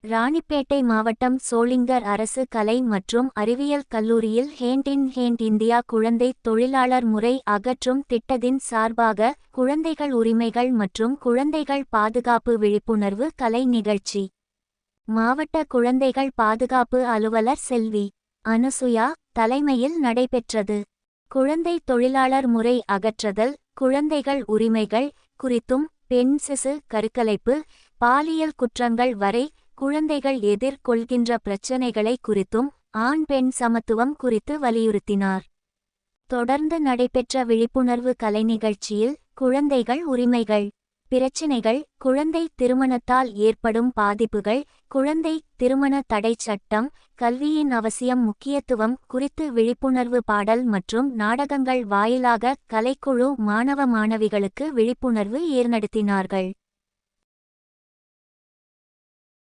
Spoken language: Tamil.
ராணிப்பேட்டை மாவட்டம் சோளிங்கர் அரசு கலை மற்றும் அறிவியல் கல்லூரியில் ஹேண்ட் இன் ஹேண்ட் இந்தியா குழந்தை தொழிலாளர் முறை அகற்றும் திட்டத்தின் சார்பாக குழந்தைகள் உரிமைகள் மற்றும் குழந்தைகள் பாதுகாப்பு விழிப்புணர்வு கலை நிகழ்ச்சி மாவட்ட குழந்தைகள் பாதுகாப்பு அலுவலர் செல்வி அனுசுயா தலைமையில் நடைபெற்றது. குழந்தை தொழிலாளர் முறை அகற்றுதல், குழந்தைகள் உரிமைகள் குறித்தும் பெண் சிசு கருக்கலைப்பு, பாலியல் குற்றங்கள் வரை குழந்தைகள் எதிர்கொள்கின்ற பிரச்சினைகளை குறித்தும் ஆண் பெண் சமத்துவம் குறித்து வலியுறுத்தினார். தொடர்ந்து நடைபெற்ற விழிப்புணர்வு கலை நிகழ்ச்சியில் குழந்தைகள் உரிமைகள் பிரச்சினைகள், குழந்தை திருமணத்தால் ஏற்படும் பாதிப்புகள், குழந்தை திருமண தடை சட்டம், கல்வியின் அவசியம் முக்கியத்துவம் குறித்து விழிப்புணர்வு பாடல் மற்றும் நாடகங்கள் வாயிலாக கலைக்குழு மாணவ மாணவிகளுக்கு விழிப்புணர்வு ஏற்படுத்தினார்கள்.